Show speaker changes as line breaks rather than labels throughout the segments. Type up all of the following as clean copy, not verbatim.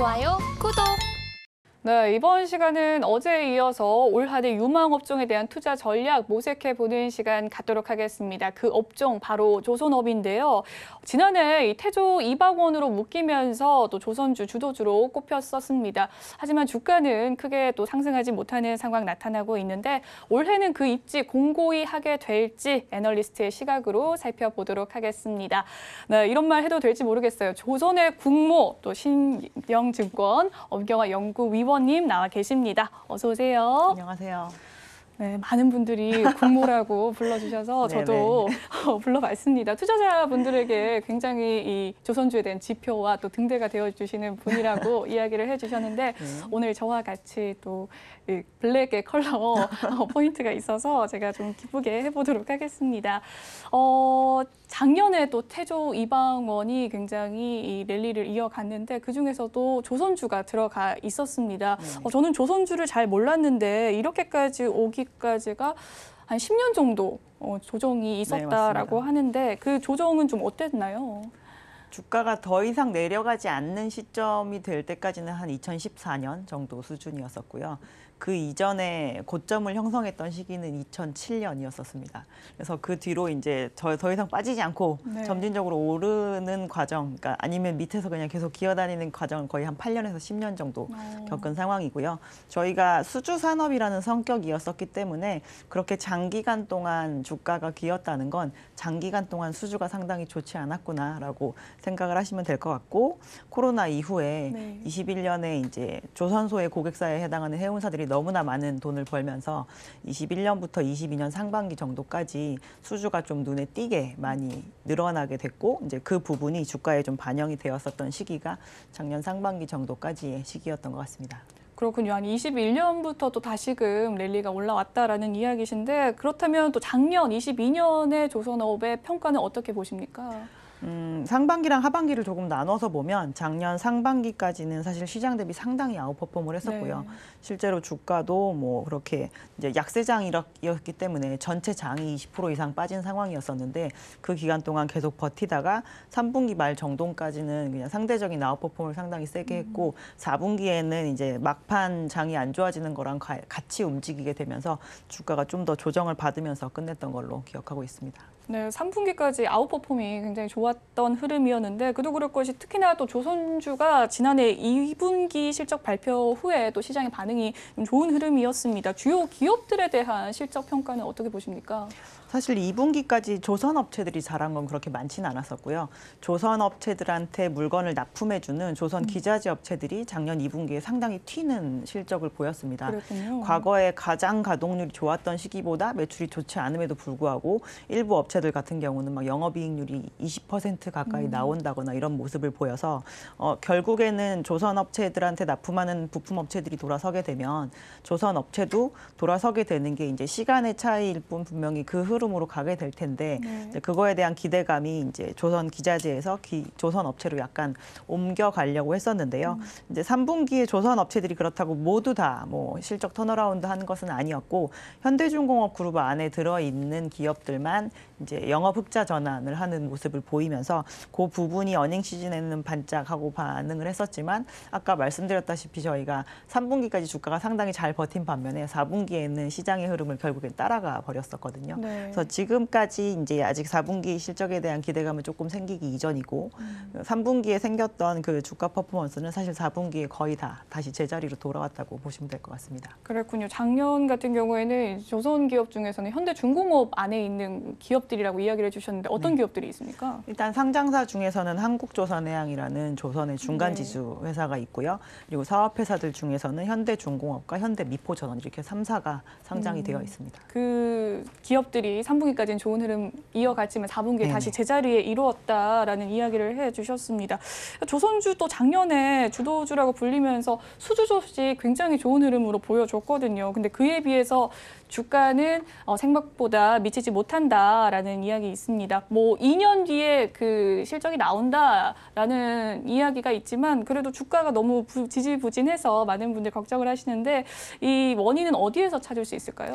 좋아요, 구독!
네, 이번 시간은 어제에 이어서 올 한 해 유망 업종에 대한 투자 전략 모색해보는 시간 갖도록 하겠습니다. 그 업종 바로 조선업인데요. 지난해 이 태조 2박 원으로 묶이면서 또 조선주 주도주로 꼽혔었습니다. 하지만 주가는 크게 또 상승하지 못하는 상황 나타나고 있는데 올해는 그 입지 공고히 하게 될지 애널리스트의 시각으로 살펴보도록 하겠습니다. 네, 이런 말 해도 될지 모르겠어요. 조선의 국모 또 신영증권 엄경화 연구위원 님 나와 계십니다. 어서 오세요.
안녕하세요.
네, 많은 분들이 국모라고 불러주셔서 저도 불러봤습니다. 투자자분들에게 굉장히 이 조선주에 대한 지표와 또 등대가 되어주시는 분이라고 이야기를 해주셨는데 오늘 저와 같이 또 블랙의 컬러 포인트가 있어서 제가 좀 기쁘게 해보도록 하겠습니다. 작년에 또 태조 2박 원이 굉장히 이 랠리를 이어갔는데 그중에서도 조선주가 들어가 있었습니다. 저는 조선주를 잘 몰랐는데 이렇게까지 오기까지가 한 10년 정도 조정이 있었다라고 하는데 그 조정은 좀 어땠나요?
주가가 더 이상 내려가지 않는 시점이 될 때까지는 한 2014년 정도 수준이었었고요. 그 이전에 고점을 형성했던 시기는 2007년이었었습니다. 그래서 그 뒤로 이제 더 이상 빠지지 않고 점진적으로 오르는 과정, 그러니까 아니면 밑에서 그냥 계속 기어다니는 과정을 거의 한 8년에서 10년 정도 겪은 상황이고요. 저희가 수주 산업이라는 성격이었었기 때문에 그렇게 장기간 동안 주가가 기었다는 건 장기간 동안 수주가 상당히 좋지 않았구나라고 생각을 하시면 될 것 같고 코로나 이후에 21년에 이제 조선소의 고객사에 해당하는 해운사들이 너무나 많은 돈을 벌면서 21년부터 22년 상반기 정도까지 수주가 좀 눈에 띄게 많이 늘어나게 됐고 이제 그 부분이 주가에 좀 반영이 되었었던 시기가 작년 상반기 정도까지의 시기였던 것 같습니다.
그렇군요. 한 21년부터 또 다시금 랠리가 올라왔다라는 이야기신데 그렇다면 또 작년 22년의 조선업의 평가는 어떻게 보십니까?
상반기랑 하반기를 조금 나눠서 보면 작년 상반기까지는 사실 시장 대비 상당히 아웃퍼폼을 했었고요. 실제로 주가도 뭐 그렇게 이제 약세장이었기 때문에 전체 장이 20% 이상 빠진 상황이었었는데 그 기간 동안 계속 버티다가 3분기 말 정도까지는 그냥 상대적인 아웃퍼폼을 상당히 세게 했고 4분기에는 이제 막판 장이 안 좋아지는 거랑 같이 움직이게 되면서 주가가 좀 더 조정을 받으면서 끝냈던 걸로 기억하고 있습니다.
네, 3분기까지 아웃퍼폼이 굉장히 좋았던 흐름이었는데 그도 그럴 것이 특히나 또 조선주가 지난해 2분기 실적 발표 후에 또 시장의 반응이 좀 좋은 흐름이었습니다. 주요 기업들에 대한 실적 평가는 어떻게 보십니까?
사실 2분기까지 조선업체들이 잘한 건 그렇게 많지는 않았었고요. 조선업체들한테 물건을 납품해주는 조선 기자재 업체들이 작년 2분기에 상당히 튀는 실적을 보였습니다.
그렇군요.
과거에 가장 가동률이 좋았던 시기보다 매출이 좋지 않음에도 불구하고 일부 업체들 같은 경우는 막 영업이익률이 20% 가까이 나온다거나 이런 모습을 보여서 결국에는 조선업체들한테 납품하는 부품업체들이 돌아서게 되면 조선업체도 돌아서게 되는 게 이제 시간의 차이일 뿐 분명히 그 흐름으로 가게 될 텐데 이제 그거에 대한 기대감이 이제 조선 기자재에서 조선 업체로 약간 옮겨가려고 했었는데요. 이제 3분기에 조선 업체들이 그렇다고 모두 다 뭐 실적 턴어라운드 하는 것은 아니었고 현대중공업 그룹 안에 들어 있는 기업들만 이제 영업 흑자 전환을 하는 모습을 보이면서 그 부분이 어닝 시즌에는 반짝하고 반응을 했었지만 아까 말씀드렸다시피 저희가 3분기까지 주가가 상당히 잘 버틴 반면에 4분기에는 시장의 흐름을 결국엔 따라가 버렸었거든요. 그래서 지금까지 이제 아직 4분기 실적에 대한 기대감은 조금 생기기 이전이고 3분기에 생겼던 그 주가 퍼포먼스는 사실 4분기에 거의 다 다시 제자리로 돌아왔다고 보시면 될 것 같습니다.
그렇군요. 작년 같은 경우에는 조선 기업 중에서는 현대중공업 안에 있는 기업들이라고 이야기를 해주셨는데 어떤 기업들이 있습니까?
일단 상장사 중에서는 한국조선해양이라는 조선의 중간지주 회사가 있고요. 그리고 사업회사들 중에서는 현대중공업과 현대미포전원 이렇게 3사가 상장이 되어 있습니다.
그 기업들이 3분기까지는 좋은 흐름 이어갔지만 4분기에 다시 제자리에 이루었다라는 이야기를 해주셨습니다. 조선주 또 작년에 주도주라고 불리면서 수주 소식 굉장히 좋은 흐름으로 보여줬거든요. 근데 그에 비해서 주가는 생각보다 미치지 못한다라는 이야기 있습니다. 뭐 2년 뒤에 그 실적이 나온다라는 이야기가 있지만 그래도 주가가 너무 지지부진해서 많은 분들 걱정을 하시는데 이 원인은 어디에서 찾을 수 있을까요?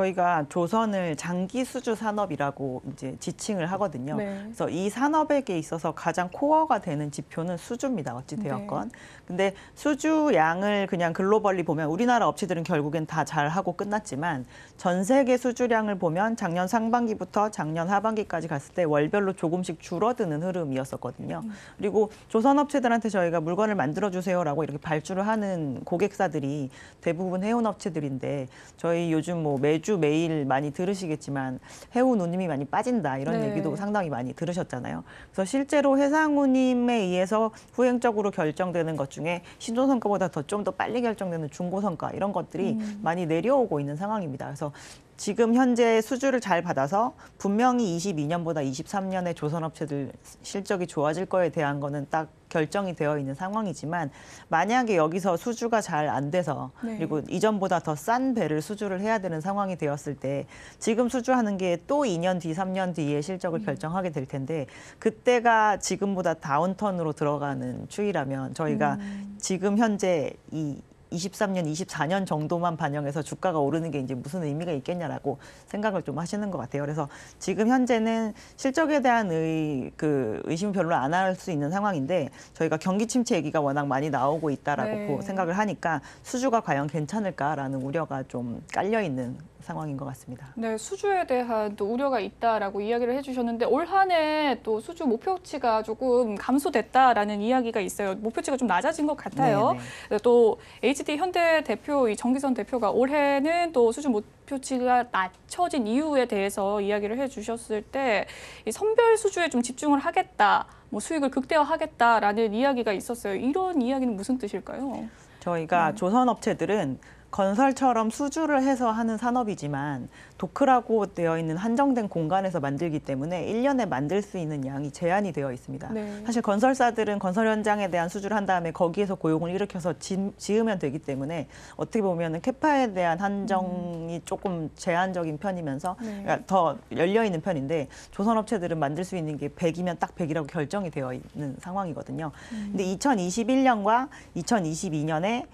저희가 조선을 장기 수주 산업이라고 이제 지칭을 하거든요.
네.
그래서 이 산업에게 있어서 가장 코어가 되는 지표는 수주입니다. 어찌 되었건.
네.
근데 수주 양을 그냥 글로벌리 보면 우리나라 업체들은 결국엔 다 잘하고 끝났지만 전 세계 수주량을 보면 작년 상반기부터 작년 하반기까지 갔을 때 월별로 조금씩 줄어드는 흐름이었었거든요. 그리고 조선 업체들한테 저희가 물건을 만들어 주세요라고 이렇게 발주를 하는 고객사들이 대부분 해운 업체들인데 저희 요즘 뭐 매주 매일 많이 들으시겠지만 해운 운임이 많이 빠진다 이런
네.
얘기도 상당히 많이 들으셨잖아요. 그래서 실제로 해상 운임에 의해서 후행적으로 결정되는 것 중에 신조선가보다 좀 더 빨리 결정되는 중고선가 이런 것들이 많이 내려오고 있는 상황입니다. 그래서 지금 현재 수주를 잘 받아서 분명히 22년보다 23년에 조선업체들 실적이 좋아질 거에 대한 거는 딱 결정이 되어 있는 상황이지만 만약에 여기서 수주가 잘 안 돼서
네.
그리고 이전보다 더 싼 배를 수주를 해야 되는 상황이 되었을 때 지금 수주하는 게 또 2년 뒤, 3년 뒤에 실적을 결정하게 될 텐데 그때가 지금보다 다운턴으로 들어가는 추이라면 저희가 지금 현재 이 23년, 24년 정도만 반영해서 주가가 오르는 게 이제 무슨 의미가 있겠냐라고 생각을 좀 하시는 것 같아요. 그래서 지금 현재는 실적에 대한 의심을 별로 안 할 수 있는 상황인데 저희가 경기 침체 얘기가 워낙 많이 나오고 있다라고
네.
생각을 하니까 수주가 과연 괜찮을까라는 우려가 좀 깔려 있는 상황인 것 같습니다.
네, 수주에 대한 또 우려가 있다라고 이야기를 해주셨는데 올 한 해 또 수주 목표치가 조금 감소됐다라는 이야기가 있어요. 목표치가 좀 낮아진 것 같아요.
네네.
또 HD 현대 대표, 이 정기선 대표가 올해는 또 수주 목표치가 낮춰진 이유에 대해서 이야기를 해주셨을 때 이 선별 수주에 좀 집중을 하겠다, 뭐 수익을 극대화하겠다라는 이야기가 있었어요. 이런 이야기는 무슨 뜻일까요?
저희가 조선업체들은 건설처럼 수주를 해서 하는 산업이지만 도크라고 되어 있는 한정된 공간에서 만들기 때문에 1년에 만들 수 있는 양이 제한이 되어 있습니다.
네.
사실 건설사들은 건설 현장에 대한 수주를 한 다음에 거기에서 고용을 일으켜서 지으면 되기 때문에 어떻게 보면 캐파에 대한 한정이 조금 제한적인 편이면서
네.
그러니까 더 열려 있는 편인데 조선업체들은 만들 수 있는 게 100이면 딱 100이라고 결정이 되어 있는 상황이거든요. 근데 2021년과 2022년에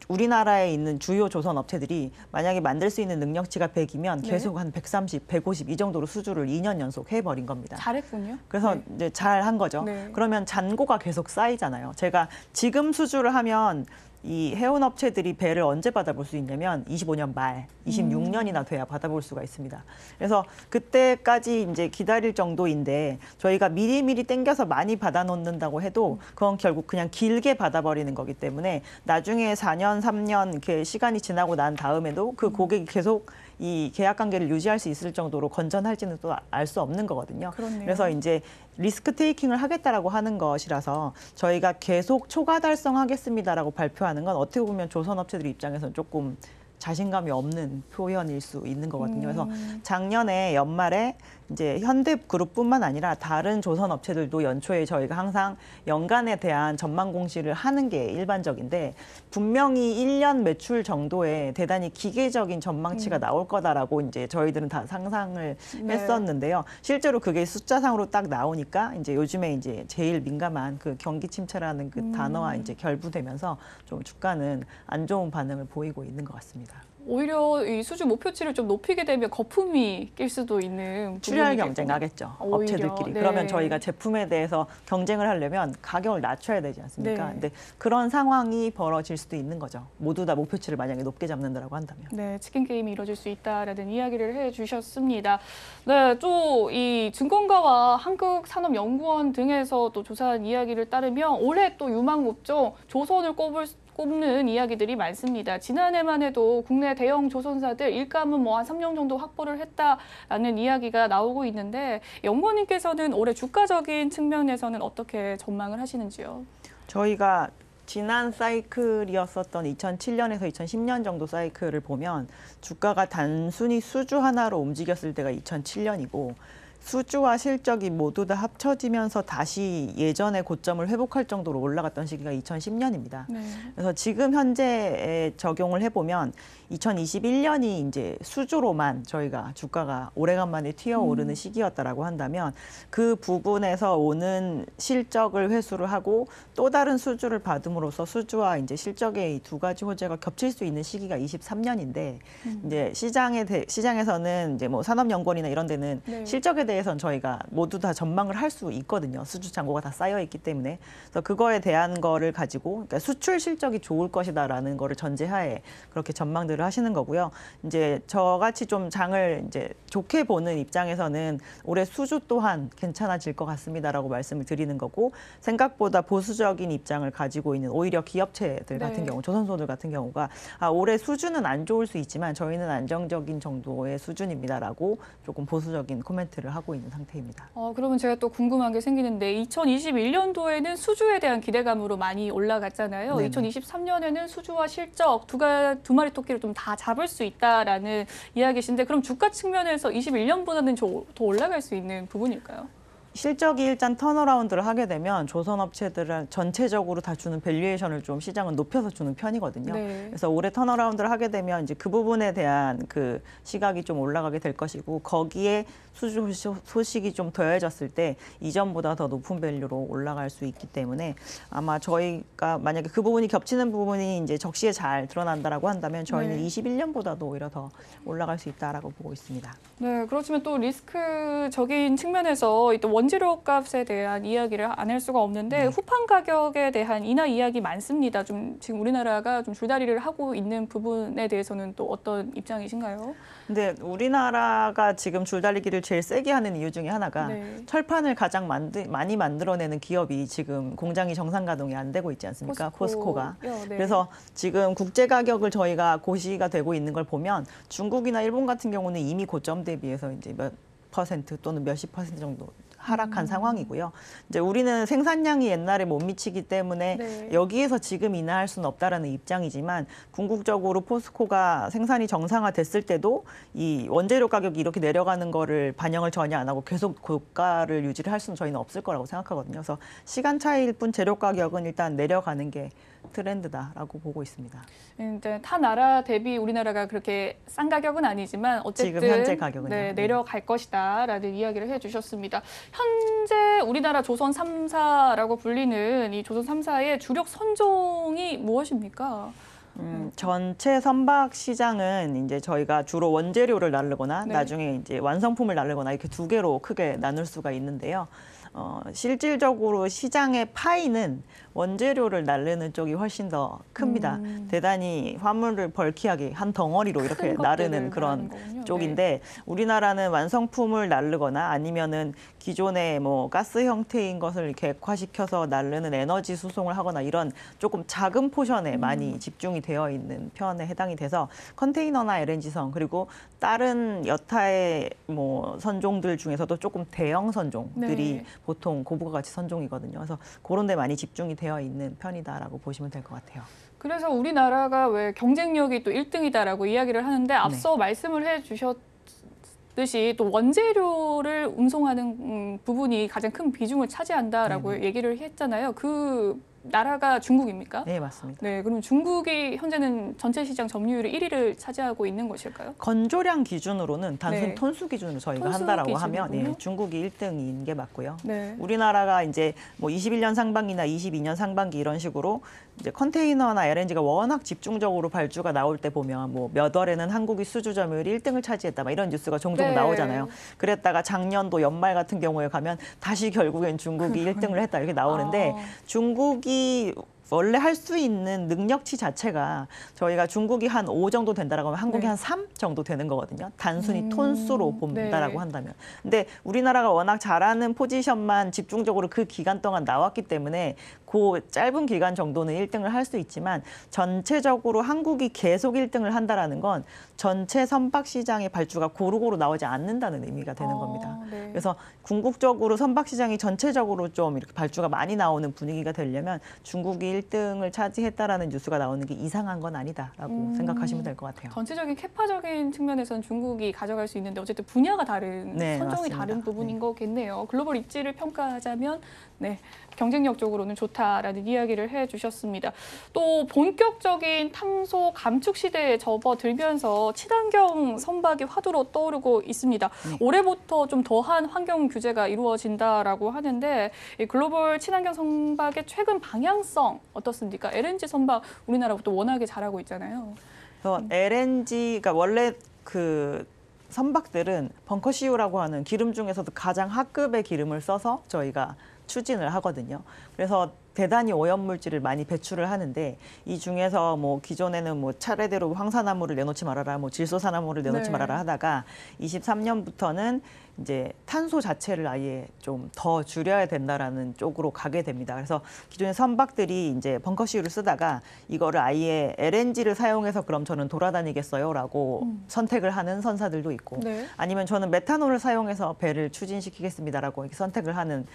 우리나라에 있는 주요 조선 업체들이 만약에 만들 수 있는 능력치가 100이면
네.
계속 한 130, 150 이 정도로 수주를 2년 연속 해버린 겁니다.
잘했군요.
그래서
네.
이제 잘 한 거죠.
네.
그러면 잔고가 계속 쌓이잖아요. 제가 지금 수주를 하면 이 해운 업체들이 배를 언제 받아볼 수 있냐면 25년 말, 26년이나 돼야 받아볼 수가 있습니다. 그래서 그때까지 이제 기다릴 정도인데 저희가 미리미리 땡겨서 많이 받아놓는다고 해도 그건 결국 그냥 길게 받아버리는 거기 때문에 나중에 4년, 3년 이렇게 시간이 지나고 난 다음에도 그 고객이 계속 이 계약 관계를 유지할 수 있을 정도로 건전할지는 또 알 수 없는 거거든요.
그렇네요.
그래서 이제 리스크 테이킹을 하겠다라고 하는 것이라서 저희가 계속 초과 달성하겠습니다라고 발표하는 건 어떻게 보면 조선업체들 입장에서는 조금 자신감이 없는 표현일 수 있는 거거든요. 그래서 작년에 연말에 이제 현대그룹뿐만 아니라 다른 조선 업체들도 연초에 저희가 항상 연간에 대한 전망 공시를 하는 게 일반적인데 분명히 1년 매출 정도의 대단히 기계적인 전망치가 나올 거다라고 이제 저희들은 다 상상을
네.
했었는데요. 실제로 그게 숫자상으로 딱 나오니까 이제 요즘에 이제 제일 민감한 그 경기 침체라는 그 단어와 이제 결부되면서 좀 주가는 안 좋은 반응을 보이고 있는 것 같습니다.
오히려 이 수주 목표치를 좀 높이게 되면 거품이 낄 수도 있는
출혈
부분이겠군요.
경쟁하겠죠.
오히려,
업체들끼리.
네.
그러면 저희가 제품에 대해서 경쟁을 하려면 가격을 낮춰야 되지 않습니까?
네.
근데 그런 상황이 벌어질 수도 있는 거죠. 모두 다 목표치를 만약에 높게 잡는다라고 한다면.
네, 치킨 게임이 이루어질 수 있다라는 이야기를 해주셨습니다. 네, 또 이 증권가와 한국산업연구원 등에서 또 조사한 이야기를 따르면 올해 또 유망업종 조선을 꼽는 이야기들이 많습니다. 지난해만 해도 국내 대형 조선사들 일감은 뭐 한 3년 정도 확보를 했다라는 이야기가 나오고 있는데 연구원님께서는 올해 주가적인 측면에서는 어떻게 전망을 하시는지요?
저희가 지난 사이클이었었던 2007년에서 2010년 정도 사이클을 보면 주가가 단순히 수주 하나로 움직였을 때가 2007년이고 수주와 실적이 모두 다 합쳐지면서 다시 예전의 고점을 회복할 정도로 올라갔던 시기가 2010년입니다.
네.
그래서 지금 현재 적용을 해보면 2021년이 이제 수주로만 저희가 주가가 오래간만에 튀어오르는 시기였다라고 한다면 그 부분에서 오는 실적을 회수를 하고 또 다른 수주를 받음으로써 수주와 이제 실적의 이 두 가지 호재가 겹칠 수 있는 시기가 23년인데 이제 시장에서는 이제 뭐 산업연구원이나 이런 데는
네.
실적에 대해서는 저희가 모두 다 전망을 할 수 있거든요. 수주 잔고가 다 쌓여 있기 때문에. 그래서 그거에 대한 거를 가지고 그러니까 수출 실적이 좋을 것이다라는 거를 전제하에 그렇게 전망들을 하시는 거고요. 이제 저같이 좀 장을 이제 좋게 보는 입장에서는 올해 수주 또한 괜찮아질 것 같습니다라고 말씀을 드리는 거고 생각보다 보수적인 입장을 가지고 있는 오히려 기업체들 같은
네.
경우 조선소들 같은 경우가 올해 수주는 안 좋을 수 있지만 저희는 안정적인 정도의 수준입니다라고 조금 보수적인 코멘트를 하고 있는 상태입니다.
그러면 제가 또 궁금한 게 생기는데 2021년도에는 수주에 대한 기대감으로 많이 올라갔잖아요.
네네.
2023년에는 수주와 실적 두 마리 토끼를 좀 다 잡을 수 있다라는 이야기신데 그럼 주가 측면에서 21년보다는 더 올라갈 수 있는 부분일까요?
실적이 일단 턴어라운드를 하게 되면 조선업체들은 전체적으로 다 주는 밸류에이션을 좀 시장은 높여서 주는 편이거든요.
네.
그래서 올해 턴어라운드를 하게 되면 이제 그 부분에 대한 그 시각이 좀 올라가게 될 것이고 거기에 수주 소식이 좀 더해졌을 때 이전보다 더 높은 밸류로 올라갈 수 있기 때문에 아마 저희가 만약에 그 부분이 겹치는 부분이 이제 적시에 잘 드러난다라고 한다면 저희는
네.
21년보다도 오히려 더 올라갈 수 있다라고 보고 있습니다.
네, 그렇지만 또 리스크적인 측면에서 또 원재료 값에 대한 이야기를 안 할 수가 없는데
네.
후판 가격에 대한 인하 이야기 많습니다. 좀 지금 우리나라가 좀 줄다리를 하고 있는 부분에 대해서는 또 어떤 입장이신가요?
근데 우리나라가 지금 줄다리기를 제일 세게 하는 이유 중에 하나가
네.
철판을 가장 많이 만들어내는 기업이 지금 공장이 정상 가동이 안 되고 있지 않습니까? 포스코가.
네.
그래서 지금 국제 가격을 저희가 고시가 되고 있는 걸 보면 중국이나 일본 같은 경우는 이미 고점 대비해서 이제 몇 퍼센트 또는 몇십 퍼센트 정도 하락한 상황이고요. 이제 우리는 생산량이 옛날에 못 미치기 때문에
네.
여기에서 지금 인하할 수는 없다라는 입장이지만 궁극적으로 포스코가 생산이 정상화됐을 때도 이 원재료 가격이 이렇게 내려가는 거를 반영을 전혀 안 하고 계속 고가를 유지를 할 수는 저희는 없을 거라고 생각하거든요. 그래서 시간 차이일 뿐 재료 가격은 일단 내려가는 게 트렌드다라고 보고 있습니다.
일단 타 나라 대비 우리나라가 그렇게 싼 가격은 아니지만 어쨌든
지금 현재 가격은요.
네, 내려갈 것이다라는 이야기를 해주셨습니다. 현재 우리나라 조선 3사라고 불리는 이 조선 3사의 주력 선종이 무엇입니까?
전체 선박 시장은 이제 저희가 주로 원재료를 나르거나
네.
나중에 이제 완성품을 나르거나 이렇게 두 개로 크게 나눌 수가 있는데요. 실질적으로 시장의 파이는 원재료를 나르는 쪽이 훨씬 더 큽니다. 대단히 화물을 벌키하게 한 덩어리로 이렇게
큰
나르는
것들을
그런
나르는 거군요.
쪽인데 우리나라는 완성품을 나르거나 아니면은 기존의 뭐 가스 형태인 것을 객화시켜서 나르는 에너지 수송을 하거나 이런 조금 작은 포션에 많이 집중이 되어 있는 편에 해당이 돼서 컨테이너나 LNG선 그리고 다른 여타의 뭐 선종들 중에서도 조금 대형 선종들이
네.
보통 고부가가치 선종이거든요. 그래서 그런 데 많이 집중이 되어 있는 편이다라고 보시면 될 것 같아요.
그래서 우리나라가 왜 경쟁력이 또 1등이다라고 이야기를 하는데 앞서 말씀을 해주셨듯이 또 원재료를 운송하는 부분이 가장 큰 비중을 차지한다라고 얘기를 했잖아요. 그 나라가 중국입니까?
네, 맞습니다.
네, 그럼 중국이 현재는 전체 시장 점유율의 1위를 차지하고 있는 것일까요?
건조량 기준으로는 단순
네.
톤수 기준으로 저희가
톤수
한다라고
기준이군요.
하면 중국이 1등인 게 맞고요.
네.
우리나라가 이제 뭐 21년 상반기나 22년 상반기 이런 식으로 이제 컨테이너나 LNG가 워낙 집중적으로 발주가 나올 때 보면 뭐 몇 월에는 한국이 수주 점유율이 1등을 차지했다 막 이런 뉴스가 종종
네.
나오잖아요. 그랬다가 작년도 연말 같은 경우에 가면 다시 결국엔 중국이 1등을 했다 이렇게 나오는데 중국이 원래 할 수 있는 능력치 자체가 저희가 중국이 한 5 정도 된다라고 하면 한국이
네.
한 3 정도 되는 거거든요. 단순히 톤수로 본다라고
네.
한다면. 근데 우리나라가 워낙 잘하는 포지션만 집중적으로 그 기간 동안 나왔기 때문에 그 짧은 기간 정도는 1등을 할 수 있지만 전체적으로 한국이 계속 1등을 한다라는 건 전체 선박 시장의 발주가 고루고루 나오지 않는다는 의미가 되는 겁니다.
네.
그래서 궁극적으로 선박 시장이 전체적으로 좀 이렇게 발주가 많이 나오는 분위기가 되려면 중국이 중국이 1등을 차지했다라는 뉴스가 나오는 게 이상한 건 아니다라고 생각하시면 될 것 같아요.
전체적인 캐파적인 측면에서는 중국이 가져갈 수 있는데 어쨌든 분야가 다른,
네,
선종이
맞습니다.
다른 부분인
네.
거겠네요. 글로벌 입지를 평가하자면 네, 경쟁력적으로는 좋다라는 이야기를 해주셨습니다. 또 본격적인 탄소 감축 시대에 접어들면서 친환경 선박이 화두로 떠오르고 있습니다.
네.
올해부터 좀 더한 환경 규제가 이루어진다라고 하는데 이 글로벌 친환경 선박의 최근 방향성 어떻습니까? LNG 선박 우리나라부터 워낙에 잘하고 있잖아요.
그래서 LNG가 원래 그 선박들은 벙커시유라고 하는 기름 중에서도 가장 하급의 기름을 써서 저희가 추진을 하거든요. 그래서 대단히 오염물질을 많이 배출을 하는데 이 중에서 뭐 기존에는 뭐 차례대로 황산화물을 내놓지 말아라, 뭐 질소산화물을 내놓지
네.
말아라 하다가 23년부터는 이제 탄소 자체를 아예 좀 더 줄여야 된다라는 쪽으로 가게 됩니다. 그래서 기존의 선박들이 이제 벙커시유를 쓰다가 이거를 아예 LNG를 사용해서 그럼 저는 돌아다니겠어요라고 선택을 하는 선사들도 있고
네.
아니면 저는 메탄올을 사용해서 배를 추진시키겠습니다라고 이렇게 선택을 하는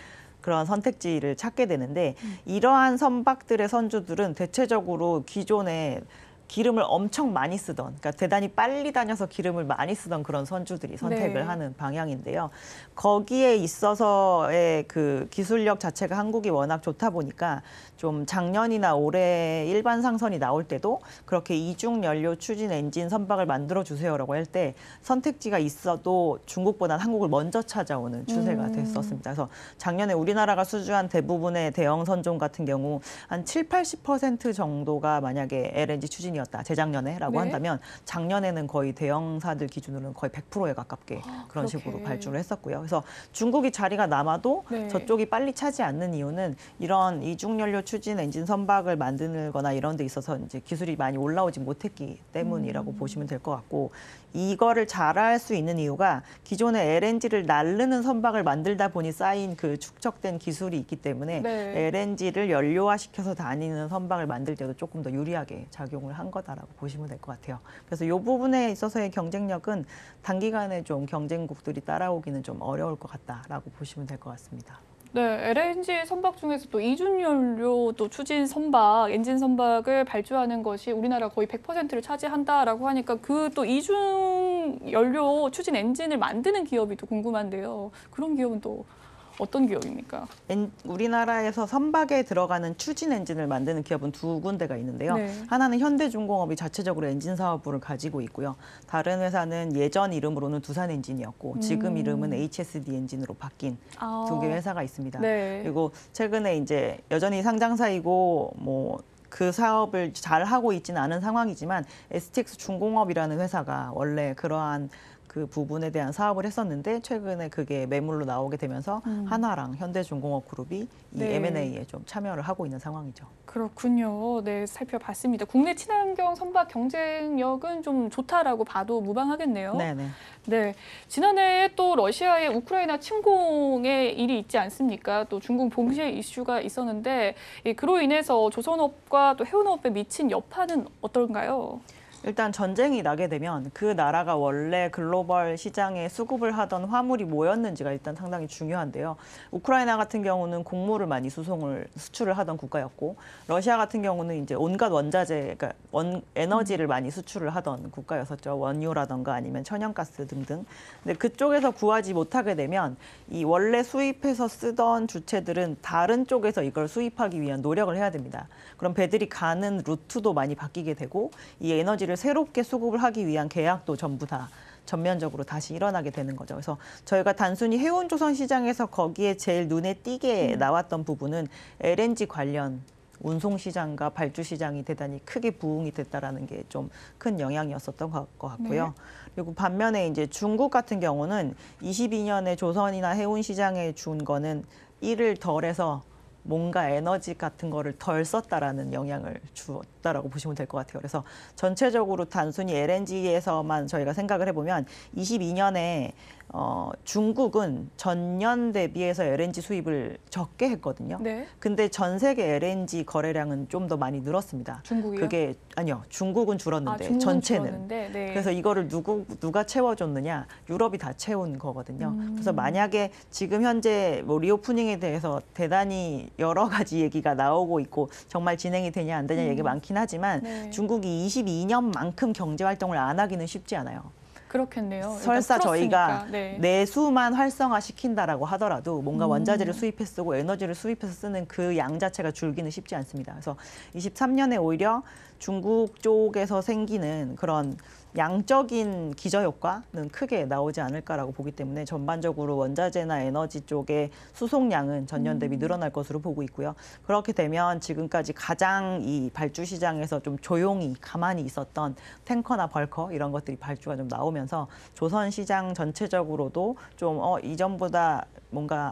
그런 선택지를 찾게 되는데 이러한 선박들의 선주들은 대체적으로 기존에 기름을 엄청 많이 쓰던, 그러니까 대단히 빨리 다녀서 기름을 많이 쓰던 그런 선주들이 선택을
네.
하는 방향인데요. 거기에 있어서의 그 기술력 자체가 한국이 워낙 좋다 보니까 좀 작년이나 올해 일반 상선이 나올 때도 그렇게 이중 연료 추진 엔진 선박을 만들어 주세요라고 할 때 선택지가 있어도 중국보다는 한국을 먼저 찾아오는 추세가 됐었습니다. 그래서 작년에 우리나라가 수주한 대부분의 대형 선종 같은 경우 한 7, 80% 정도가 만약에 LNG 추진이 재작년에라고
네.
한다면 작년에는 거의 대형사들 기준으로는 거의 100%에 가깝게 그런
그렇게.
식으로 발주를 했었고요. 그래서 중국이 자리가 남아도
네.
저쪽이 빨리 차지 않는 이유는 이런 이중연료 추진 엔진 선박을 만들거나 이런 데 있어서 이제 기술이 많이 올라오지 못했기 때문이라고 보시면 될 것 같고 이거를 잘할 수 있는 이유가 기존에 LNG를 날르는 선박을 만들다 보니 쌓인 그 축적된 기술이 있기 때문에
네.
LNG를 연료화시켜서 다니는 선박을 만들 때도 조금 더 유리하게 작용을 한 거다라고 보시면 될 것 같아요. 그래서 이 부분에 있어서의 경쟁력은 단기간에 좀 경쟁국들이 따라오기는 좀 어려울 것 같다라고 보시면 될 것 같습니다.
네, LNG 선박 중에서 또 이중연료 또 추진 선박, 엔진 선박을 발주하는 것이 우리나라 거의 100%를 차지한다라고 하니까 그 또 이중연료 추진 엔진을 만드는 기업이 또 궁금한데요. 그런 기업은 또 어떤 기업입니까?
우리나라에서 선박에 들어가는 추진 엔진을 만드는 기업은 두 군데가 있는데요.
네.
하나는 현대중공업이 자체적으로 엔진 사업부를 가지고 있고요. 다른 회사는 예전 이름으로는 두산 엔진이었고 지금 이름은 HSD 엔진으로 바뀐 두 개의 회사가 있습니다.
네.
그리고 최근에 이제 여전히 상장사이고 뭐 그 사업을 잘 하고 있지는 않은 상황이지만 STX 중공업이라는 회사가 원래 그러한 그 부분에 대한 사업을 했었는데 최근에 그게 매물로 나오게 되면서 하나랑 현대중공업 그룹이 이
네.
M&A에 좀 참여를 하고 있는 상황이죠.
그렇군요. 네, 살펴봤습니다. 국내 친환경 선박 경쟁력은 좀 좋다라고 봐도 무방하겠네요.
네네.
네, 지난해에 또 러시아의 우크라이나 침공의 일이 있지 않습니까? 또 중국 봉쇄 이슈가 있었는데 그로 인해서 조선업과 또 해운업에 미친 여파는 어떤가요?
일단 전쟁이 나게 되면 그 나라가 원래 글로벌 시장에 수급을 하던 화물이 뭐였는지가 일단 상당히 중요한데요. 우크라이나 같은 경우는 곡물을 많이 수출을 하던 국가였고 러시아 같은 경우는 이제 온갖 원자재, 그러니까 에너지를 많이 수출을 하던 국가였었죠. 원유라던가 아니면 천연가스 등등. 근데 그쪽에서 구하지 못하게 되면 이 원래 수입해서 쓰던 주체들은 다른 쪽에서 이걸 수입하기 위한 노력을 해야 됩니다. 그럼 배들이 가는 루트도 많이 바뀌게 되고 이 에너지를 새롭게 수급을 하기 위한 계약도 전부 다 전면적으로 다시 일어나게 되는 거죠. 그래서 저희가 단순히 해운조선 시장에서 거기에 제일 눈에 띄게 나왔던 부분은 LNG 관련 운송 시장과 발주 시장이 대단히 크게 부응이 됐다라는 게 좀 큰 영향이었었던 것 같고요.
네.
그리고 반면에 이제 중국 같은 경우는 22년에 조선이나 해운 시장에 준 거는 일을 덜해서 뭔가 에너지 같은 거를 덜 썼다라는 영향을 주었다라고 보시면 될 것 같아요. 그래서 전체적으로 단순히 LNG에서만 저희가 생각을 해보면 22년에 중국은 전년 대비해서 LNG 수입을 적게 했거든요.
네.
근데 전 세계 LNG 거래량은 좀 더 많이 늘었습니다.
중국이요?
그게 아니요. 중국은 줄었는데
중국은
전체는.
줄었는데, 네.
그래서 이거를 누가 채워줬느냐? 유럽이 다 채운 거거든요. 그래서 만약에 지금 현재 뭐 리오프닝에 대해서 대단히 여러 가지 얘기가 나오고 있고 정말 진행이 되냐 안 되냐 얘기 많긴 하지만
네.
중국이 22년만큼 경제 활동을 안 하기는 쉽지 않아요.
그렇겠네요.
설사
일단
저희가
풀었으니까. 네.
내수만 활성화시킨다라고 하더라도 뭔가 원자재를 수입해 쓰고 에너지를 수입해서 쓰는 그 양 자체가 줄기는 쉽지 않습니다. 그래서 23년에 오히려 중국 쪽에서 생기는 그런 양적인 기저효과는 크게 나오지 않을까라고 보기 때문에 전반적으로 원자재나 에너지 쪽의 수송량은 전년 대비 늘어날 것으로 보고 있고요. 그렇게 되면 지금까지 가장 이 발주 시장에서 좀 조용히 가만히 있었던 탱커나 벌커 이런 것들이 발주가 좀 나오면서 조선 시장 전체적으로도 좀 이전보다 뭔가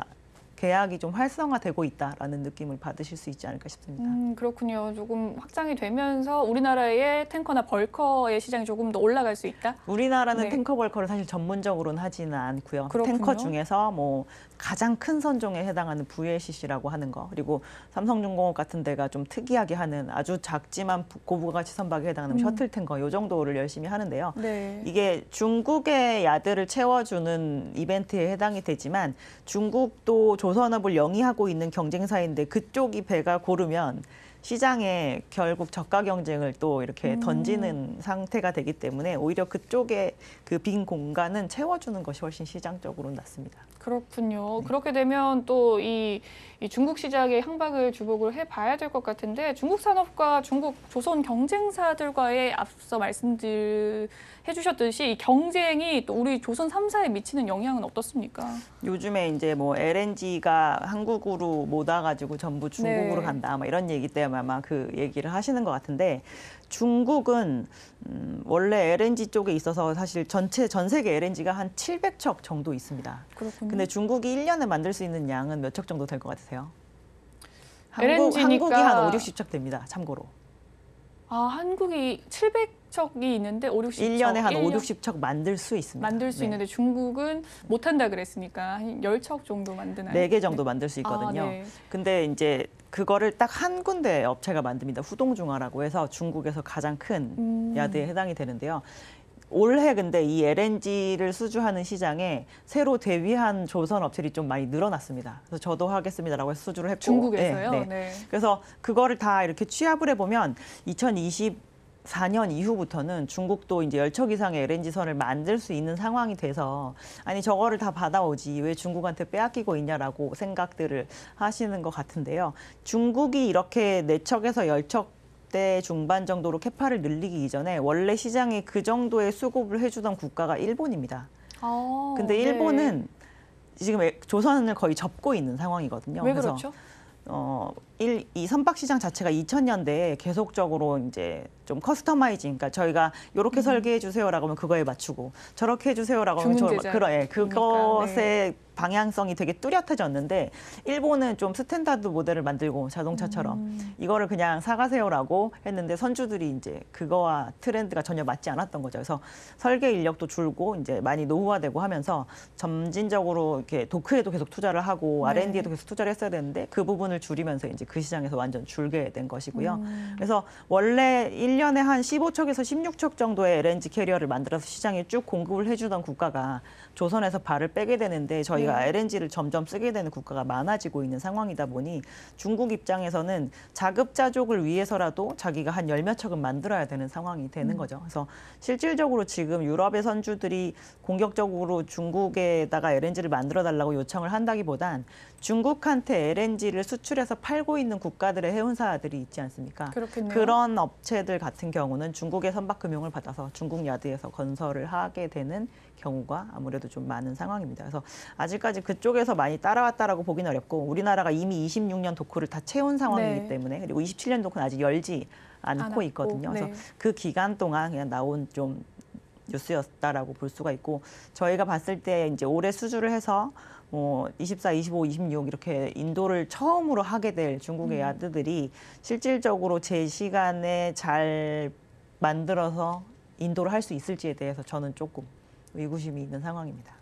계약이 좀 활성화되고 있다라는 느낌을 받으실 수 있지 않을까 싶습니다.
그렇군요. 조금 확장이 되면서 우리나라의 탱커나 벌커의 시장이 조금 더 올라갈 수 있다?
우리나라는
네.
탱커 벌커를 사실 전문적으로는 하지는 않고요.
그렇군요.
탱커 중에서 뭐 가장 큰 선종에 해당하는 VLCC라고 하는 거, 그리고 삼성중공업 같은 데가 좀 특이하게 하는 아주 작지만 고부가치 선박에 해당하는 셔틀 탱커 요 정도를 열심히 하는데요.
네.
이게 중국의 야드를 채워주는 이벤트에 해당이 되지만 중국도 조선업을 영위하고 있는 경쟁사인데 그쪽이 배가 고르면 시장에 결국 저가 경쟁을 또 이렇게 던지는 상태가 되기 때문에 오히려 그쪽에 그 빈 공간은 채워주는 것이 훨씬 시장적으로는 낫습니다.
그렇군요. 그렇게 되면 또 이 중국 시장에 향박을 주목을 해봐야 될 것 같은데 중국 산업과 중국 조선 경쟁사들과의 앞서 해주셨듯이 이 경쟁이 또 우리 조선 3사에 미치는 영향은 어떻습니까?
요즘에 이제 뭐 LNG가 한국으로 못 와가지고 전부 중국으로
네.
간다, 뭐 이런 얘기 때문에 아마 그 얘기를 하시는 것 같은데 중국은 원래 LNG 쪽에 있어서 사실 전 세계 LNG가 한 700척 정도 있습니다.
그렇군요.
근데 중국이 1년에 만들 수 있는 양은 몇 척 정도 될 것 같으세요?
LNG 니까
한국이 한 5, 60척 됩니다. 참고로.
아, 한국이 700척이 있는데 5, 60척.
1년에 한 5, 60척 만들 수 있습니다.
만들 수
네.
있는데 중국은 못한다 그랬으니까 한 10척 정도 만드나요?
4개 정도 만들 수 있거든요.
아, 네.
근데 이제 그거를 딱 한 군데 업체가 만듭니다. 후동중화라고 해서 중국에서 가장 큰 야드에 해당이 되는데요. 올해 근데 이 LNG를 수주하는 시장에 새로 대위한 조선 업체들이 좀 많이 늘어났습니다. 그래서 저도 하겠습니다라고 해서 수주를 했고.
중국에서요?
네, 네.
네.
그래서 그거를 다 이렇게 취합을 해보면 2024년 이후부터는 중국도 이제 10척 이상의 LNG선을 만들 수 있는 상황이 돼서 아니 저거를 다 받아오지 왜 중국한테 빼앗기고 있냐라고 생각들을 하시는 것 같은데요. 중국이 이렇게 4척에서 10척 대 중반 정도로 캐파를 늘리기 이전에 원래 시장에 그 정도의 수급을 해주던 국가가 일본입니다.
아,
근데
네.
일본은 지금 조선을 거의 접고 있는 상황이거든요.
왜
그래서
그렇죠?
이 선박 시장 자체가 2000년대에 계속적으로 이제 좀 커스터마이징, 그러니까 저희가 이렇게 설계해 주세요라고 하면 그거에 맞추고 저렇게 해 주세요라고 하면
주문 제작.
그것의
네.
방향성이 되게 뚜렷해졌는데 일본은 좀 스탠다드 모델을 만들고 자동차처럼 이거를 그냥 사가세요라고 했는데 선주들이 이제 그거와 트렌드가 전혀 맞지 않았던 거죠. 그래서 설계 인력도 줄고 이제 많이 노후화되고 하면서 점진적으로 이렇게 도크에도 계속 투자를 하고
네.
R&D에도 계속 투자를 했어야 되는데 그 부분을 줄이면서 이제 그 시장에서 완전 줄게 된 것이고요. 그래서 원래 1년에 한 15척에서 16척 정도의 LNG 캐리어를 만들어서 시장에 쭉 공급을 해주던 국가가 조선에서 발을 빼게 되는데 저희가
네.
LNG를 점점 쓰게 되는 국가가 많아지고 있는 상황이다 보니 중국 입장에서는 자급자족을 위해서라도 자기가 한 10몇 척은 만들어야 되는 상황이 되는 거죠. 그래서 실질적으로 지금 유럽의 선주들이 공격적으로 중국에다가 LNG를 만들어 달라고 요청을 한다기보단 중국한테 LNG를 수출해서 팔고 있는 국가들의 해운사들이 있지 않습니까?
그렇겠네요.
그런 업체들 같은 경우는 중국의 선박금융을 받아서 중국 야드에서 건설을 하게 되는 경우가 아무래도 좀 많은 상황입니다. 그래서 아직까지 그쪽에서 많이 따라왔다라고 보기는 어렵고 우리나라가 이미 26년 도크를 다 채운 상황이기
네.
때문에 그리고 27년 도크는 아직 열지 않고 있거든요.
네.
그래서 그 기간 동안 그냥 나온 좀 뉴스였다라고 볼 수가 있고 저희가 봤을 때 이제 올해 수주를 해서 뭐 24, 25, 26 이렇게 인도를 처음으로 하게 될 중국의 야드들이 실질적으로 제 시간에 잘 만들어서 인도를 할 수 있을지에 대해서 저는 조금 의구심이 있는 상황입니다.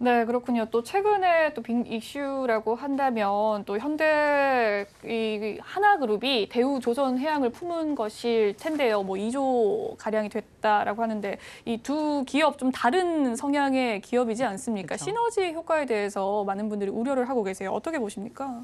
네, 그렇군요. 또 최근에 또 빅 이슈라고 한다면 또 현대 이 하나그룹이 대우조선해양을 품은 것일 텐데요. 뭐 2조 가량이 됐다라고 하는데 이 두 기업 좀 다른 성향의 기업이지 않습니까?
그렇죠.
시너지 효과에 대해서 많은 분들이 우려를 하고 계세요. 어떻게 보십니까?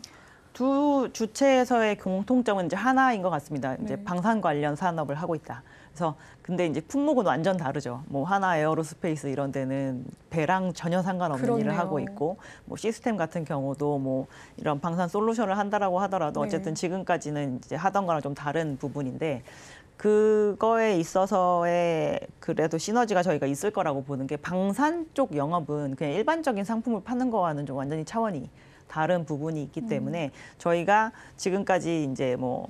두 주체에서의 공통점은 이제 하나인 것 같습니다. 이제
네.
방산 관련 산업을 하고 있다. 그래서 근데 이제 품목은 완전 다르죠. 뭐 하나 에어로스페이스 이런 데는 배랑 전혀 상관없는 일을
그렇네요.
하고 있고, 뭐 시스템 같은 경우도 뭐 이런 방산 솔루션을 한다라고 하더라도
네.
어쨌든 지금까지는 이제 하던 거랑 좀 다른 부분인데, 그거에 있어서의 그래도 시너지가 저희가 있을 거라고 보는 게, 방산 쪽 영업은 그냥 일반적인 상품을 파는 거와는 좀 완전히 차원이 다른 부분이 있기 때문에 저희가 지금까지 이제 뭐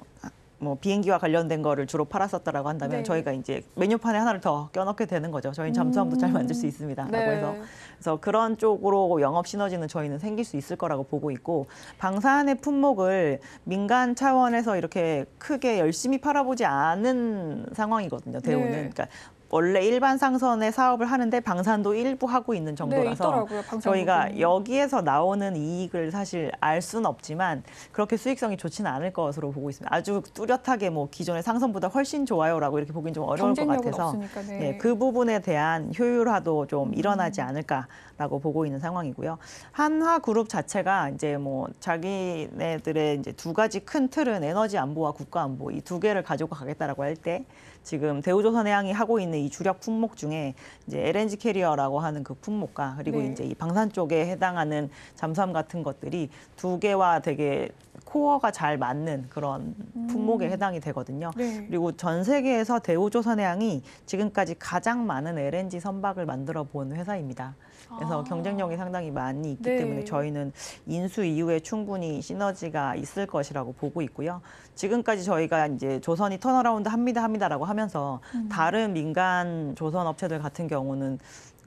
비행기와 관련된 거를 주로 팔았었다라고 한다면
네.
저희가 이제 메뉴판에 하나를 더 껴넣게 되는 거죠. 저희는 잠수함도 잘 만들 수 있습니다라고
네.
해서. 그래서 그런 쪽으로 영업 시너지는 저희는 생길 수 있을 거라고 보고 있고, 방산의 품목을 민간 차원에서 이렇게 크게 열심히 팔아보지 않은 상황이거든요. 대우는.
네.
그러니까 원래 일반 상선의 사업을 하는데 방산도 일부 하고 있는
네,
정도라서
있더라고요. 방산
저희가
부분이.
여기에서 나오는 이익을 사실 알 수는 없지만 그렇게 수익성이 좋지는 않을 것으로 보고 있습니다. 아주 뚜렷하게 뭐 기존의 상선보다 훨씬 좋아요라고 이렇게 보기는 좀 어려울 것
경쟁력은
같아서
없으니까. 네.
네, 그 부분에 대한 효율화도 좀 일어나지 않을까라고 보고 있는 상황이고요. 한화그룹 자체가 이제 뭐 자기네들의 이제 두 가지 큰 틀은 에너지 안보와 국가 안보, 이 두 개를 가지고 가겠다라고 할 때, 지금 대우조선해양이 하고 있는 이 주력 품목 중에 이제 LNG 캐리어라고 하는 그 품목과, 그리고
네.
이제 이 방산 쪽에 해당하는 잠수함 같은 것들이 두 개와 되게 코어가 잘 맞는 그런 품목에 해당이 되거든요.
네.
그리고 전 세계에서 대우조선해양이 지금까지 가장 많은 LNG 선박을 만들어 본 회사입니다. 그래서
아.
경쟁력이 상당히 많이 있기
네.
때문에 저희는 인수 이후에 충분히 시너지가 있을 것이라고 보고 있고요. 지금까지 저희가 이제 조선이 턴어라운드 합니다라고 하면서 다른 민간 조선 업체들 같은 경우는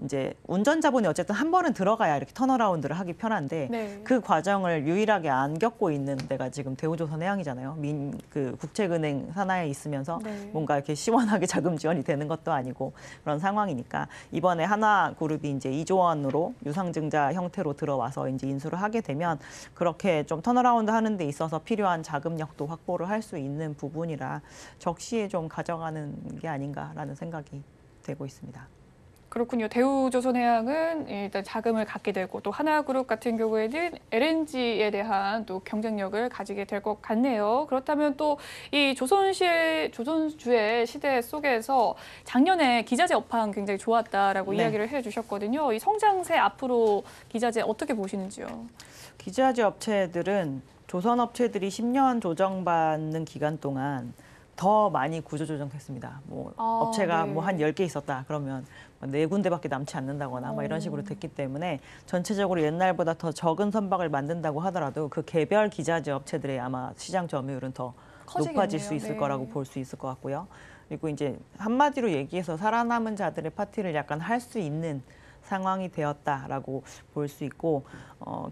이제 운전자분이 어쨌든 한 번은 들어가야 이렇게 턴어라운드를 하기 편한데
네.
그 과정을 유일하게 안 겪고 있는 데가 지금 대우조선해양이잖아요. 그 국책은행 산하에 있으면서
네.
뭔가 이렇게 시원하게 자금 지원이 되는 것도 아니고 그런 상황이니까, 이번에 하나그룹이 이제 2조 원으로 유상증자 형태로 들어와서 이제 인수를 하게 되면 그렇게 좀 턴어라운드 하는 데 있어서 필요한 자금력도 확보를 할 수 있는 부분이라 적시에 좀 가져가는 게 아닌가라는 생각이 되고 있습니다.
그렇군요. 대우조선해양은 일단 자금을 갖게 되고, 또 하나그룹 같은 경우에는 LNG에 대한 또 경쟁력을 가지게 될 것 같네요. 그렇다면 또 이 조선주의 시대 속에서 작년에 기자재 업황 굉장히 좋았다라고
네.
이야기를 해주셨거든요. 이 성장세 앞으로 기자재 어떻게 보시는지요?
기자재 업체들은 조선 업체들이 10년 조정받는 기간 동안 더 많이 구조조정했습니다. 뭐 업체가
네.
뭐 한 10개 있었다 그러면 4군데밖에 남지 않는다거나 뭐 이런 식으로 됐기 때문에 전체적으로 옛날보다 더 적은 선박을 만든다고 하더라도 그 개별 기자재 업체들의 아마 시장 점유율은 더
커지겠네요.
높아질 수 있을
네.
거라고 볼 수 있을 것 같고요. 그리고 이제 한마디로 얘기해서 살아남은 자들의 파티를 약간 할 수 있는 상황이 되었다라고 볼 수 있고,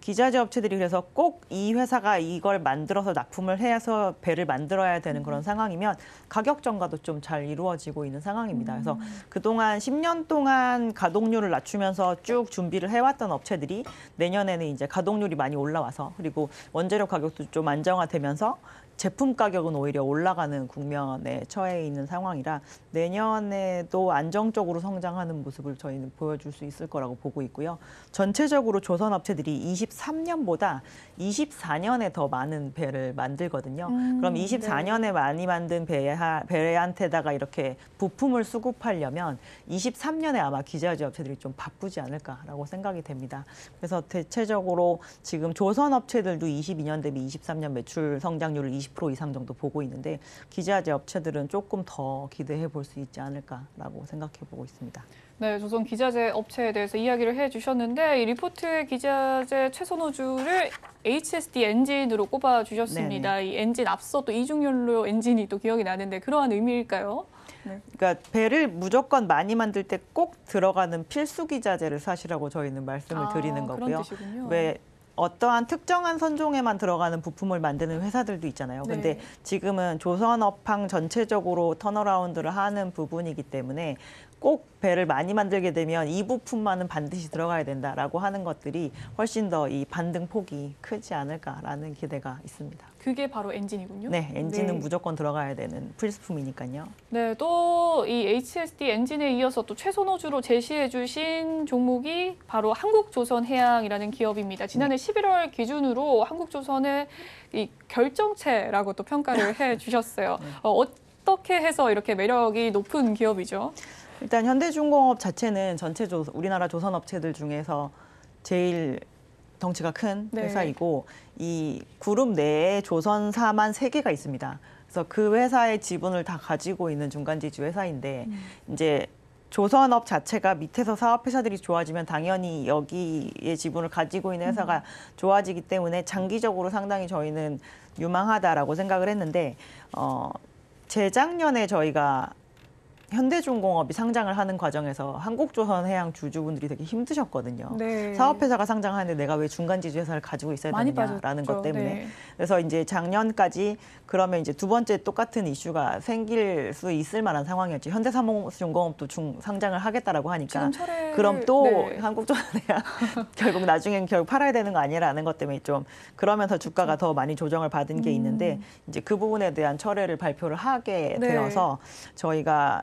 기자재 업체들이 그래서 꼭 이 회사가 이걸 만들어서 납품을 해서 배를 만들어야 되는 그런 상황이면 가격 전가도 좀 잘 이루어지고 있는 상황입니다. 그래서 그동안 10년 동안 가동률을 낮추면서 쭉 준비를 해왔던 업체들이 내년에는 이제 가동률이 많이 올라와서, 그리고 원재료 가격도 좀 안정화되면서 제품 가격은 오히려 올라가는 국면에 처해 있는 상황이라 내년에도 안정적으로 성장하는 모습을 저희는 보여줄 수 있을 거라고 보고 있고요. 전체적으로 조선 업체들이 23년보다 24년에 더 많은 배를 만들거든요. 그럼 24년에 많이 만든 배한테다가 이렇게 부품을 수급하려면 23년에 아마 기자재 업체들이 좀 바쁘지 않을까라고 생각이 됩니다. 그래서 대체적으로 지금 조선 업체들도 22년 대비 23년 매출 성장률을 20% 이상 정도 보고 있는데, 기자재 업체들은 조금 더 기대해 볼 수 있지 않을까라고 생각해 보고 있습니다.
네, 조선 기자재 업체에 대해서 이야기를 해주셨는데, 이 리포트의 기자재 최선호주를 HSD 엔진으로 꼽아주셨습니다. 이 엔진 앞서 또 이중연료 엔진이 또 기억이 나는데 그러한 의미일까요? 네.
그러니까 배를 무조건 많이 만들 때 꼭 들어가는 필수 기자재를 사시라고 저희는 말씀을 드리는 거고요.
그런 뜻이군요.
왜 어떠한 특정한 선종에만 들어가는 부품을 만드는 회사들도 있잖아요. 근데
네.
지금은 조선업황 전체적으로 턴어라운드를 하는 부분이기 때문에 꼭 배를 많이 만들게 되면 이 부품만은 반드시 들어가야 된다라고 하는 것들이 훨씬 더 이 반등 폭이 크지 않을까라는 기대가 있습니다.
그게 바로 엔진이군요.
네, 엔진은
네.
무조건 들어가야 되는 필수품이니까요.
네, 또 이 HSD 엔진에 이어서 또 최선호주로 제시해 주신 종목이 바로 한국조선해양이라는 기업입니다. 지난해 11월 기준으로 한국조선의 이 결정체라고 또 평가를 해 주셨어요. 어떻게 해서 이렇게 매력이 높은 기업이죠?
일단 현대중공업 자체는 전체 우리나라 조선업체들 중에서 제일 덩치가 큰
네.
회사이고 이 그룹 내에 조선사만 3개가 있습니다. 그래서 그 회사의 지분을 다 가지고 있는 중간지주 회사인데 이제 조선업 자체가 밑에서 사업회사들이 좋아지면 당연히 여기에 지분을 가지고 있는 회사가 좋아지기 때문에 장기적으로 상당히 저희는 유망하다라고 생각을 했는데 재작년에 저희가 현대중공업이 상장을 하는 과정에서 한국조선해양 주주분들이 되게 힘드셨거든요.
네.
사업회사가 상장하는데 내가 왜 중간지주 회사를 가지고 있어야
많이
되느냐라는
빠졌죠.
것 때문에.
네.
그래서 이제 작년까지 그러면 이제 두 번째 똑같은 이슈가 생길 수 있을 만한 상황이었죠. 현대사무중공업도 상장을 하겠다라고 하니까.
지금 철회
그럼 또
네.
한국조선해양 결국 나중엔 결국 팔아야 되는 거 아니라는 것 때문에 좀 그러면서 주가가 더 많이 조정을 받은 게 있는데 이제 그 부분에 대한 철회를 발표를 하게
네.
되어서 저희가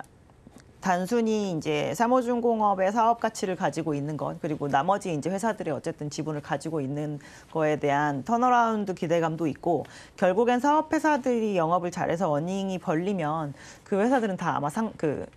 단순히 이제 사무중공업의 사업 가치를 가지고 있는 것 그리고 나머지 이제 회사들이 어쨌든 지분을 가지고 있는 거에 대한 턴어라운드 기대감도 있고 결국엔 사업회사들이 영업을 잘해서 어닝이 벌리면 그 회사들은 다 아마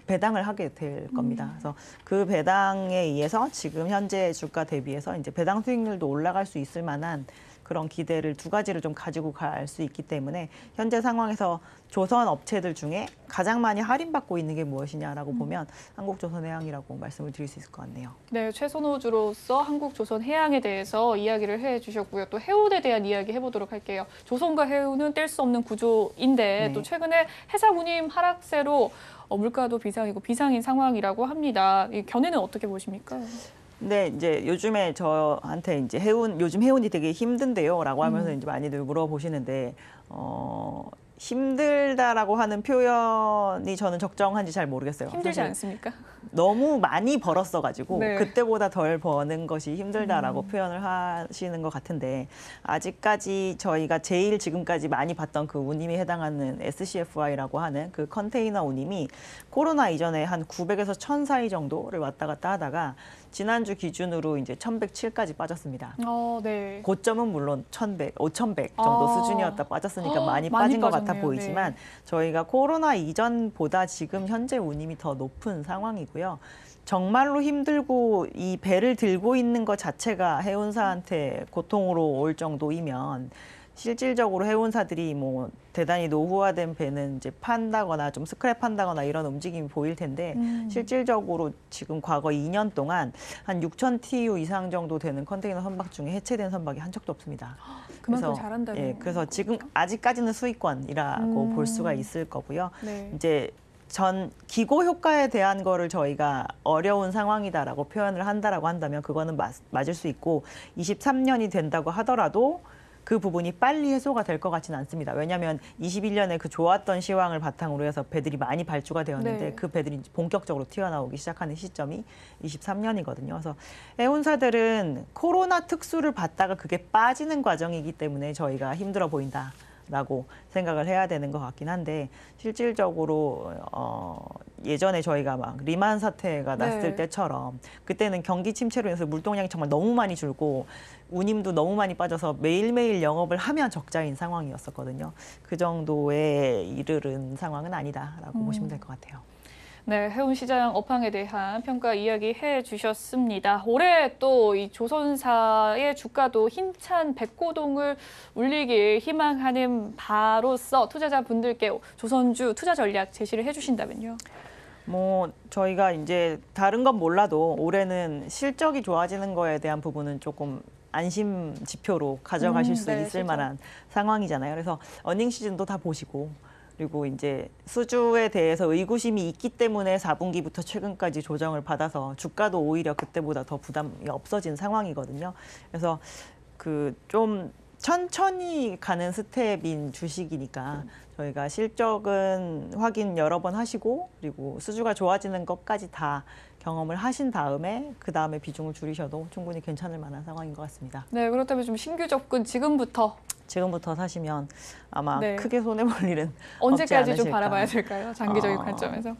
배당을 하게 될 겁니다. 그래서 그 배당에 의해서 지금 현재 주가 대비해서 이제 배당 수익률도 올라갈 수 있을 만한 그런 기대를 두 가지를 좀 가지고 갈 수 있기 때문에 현재 상황에서 조선 업체들 중에 가장 많이 할인받고 있는 게 무엇이냐라고 보면 한국조선해양이라고 말씀을 드릴 수 있을 것 같네요.
네, 최선호주로서 한국조선해양에 대해서 이야기를 해주셨고요. 또 해운에 대한 이야기 해보도록 할게요. 조선과 해운은 뗄 수 없는 구조인데
네.
또 최근에 해상 운임 하락세로 물가도 비상이고 비상인 상황이라고 합니다. 이 견해는 어떻게 보십니까?
근데 이제 요즘에 저한테 이제 요즘 해운이 되게 힘든데요라고 하면서 이제 많이들 물어보시는데 힘들다라고 하는 표현이 저는 적정한지 잘 모르겠어요.
힘들지
사실
않습니까?
너무 많이 벌었어가지고
네.
그때보다 덜 버는 것이 힘들다라고 표현을 하시는 것 같은데 아직까지 저희가 제일 지금까지 많이 봤던 그 운임이 해당하는 SCFI라고 하는 그 컨테이너 운임이 코로나 이전에 한 900에서 1000 사이 정도를 왔다 갔다 하다가 지난주 기준으로 이제 1107까지 빠졌습니다.
네.
고점은 물론 5100 정도 수준이었다 빠졌으니까 많이
많이
빠진 것 같아
빠졌네요.
보이지만
네.
저희가 코로나 이전보다 지금 현재 운임이 더 높은 상황이고요. 정말로 힘들고 이 배를 들고 있는 것 자체가 해운사한테 고통으로 올 정도이면 실질적으로 해운사들이 뭐 대단히 노후화된 배는 이제 판다거나 좀 스크랩한다거나 이런 움직임이 보일 텐데 실질적으로 지금 과거 2년 동안 한 6,000 TEU 이상 정도 되는 컨테이너 선박 중에 해체된 선박이 한 척도 없습니다.
그만큼 잘한다는
예, 그래서 지금 아직까지는 수익권이라고 볼 수가 있을 거고요.
네.
이제 기고 효과에 대한 거를 저희가 어려운 상황이다라고 표현을 한다라고 한다면 그거는 맞을 수 있고 23년이 된다고 하더라도 그 부분이 빨리 해소가 될 것 같지는 않습니다. 왜냐하면 21년에 그 좋았던 시황을 바탕으로 해서 배들이 많이 발주가 되었는데
네.
그 배들이 본격적으로 튀어나오기 시작하는 시점이 23년이거든요. 그래서 해운사들은 코로나 특수를 받다가 그게 빠지는 과정이기 때문에 저희가 힘들어 보인다라고 생각을 해야 되는 것 같긴 한데 실질적으로 예전에 저희가 막 리만 사태가 났을
네.
때처럼 그때는 경기 침체로 인해서 물동량이 정말 너무 많이 줄고 운임도 너무 많이 빠져서 매일매일 영업을 하면 적자인 상황이었었거든요. 그 정도에 이르는 상황은 아니다라고 보시면 될 것 같아요.
네, 해운시장 업황에 대한 평가 이야기해 주셨습니다. 올해 또 이 조선사의 주가도 힘찬 백고동을 울리길 희망하는 바로서 투자자분들께 조선주 투자 전략 제시를 해주신다면요.
뭐 저희가 이제 다른 건 몰라도 올해는 실적이 좋아지는 거에 대한 부분은 조금 안심 지표로 가져가실 수
네,
있을
그렇죠.
만한 상황이잖아요. 그래서 어닝 시즌도 다 보시고 그리고 이제 수주에 대해서 의구심이 있기 때문에 4분기부터 최근까지 조정을 받아서 주가도 오히려 그때보다 더 부담이 없어진 상황이거든요. 그래서 그 좀 천천히 가는 스텝인 주식이니까 저희가 실적은 확인 여러 번 하시고 그리고 수주가 좋아지는 것까지 다 경험을 하신 다음에 그 다음에 비중을 줄이셔도 충분히 괜찮을 만한 상황인 것 같습니다.
네, 그렇다면 좀 신규 접근 지금부터
사시면 아마
네.
크게 손해볼 일은
언제까지
없지
좀
않으실까.
바라봐야 될까요? 장기적인 관점에서.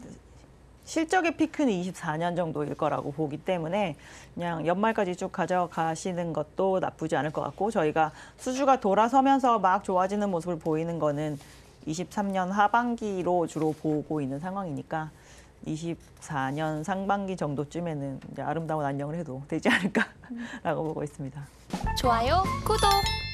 실적의 피크는 24년 정도일 거라고 보기 때문에 그냥 연말까지 쭉 가져가시는 것도 나쁘지 않을 것 같고 저희가 수주가 돌아서면서 막 좋아지는 모습을 보이는 거는 23년 하반기로 주로 보고 있는 상황이니까 24년 상반기 정도쯤에는 이제 아름다운 안녕을 해도 되지 않을까라고 보고 있습니다.
좋아요, 구독!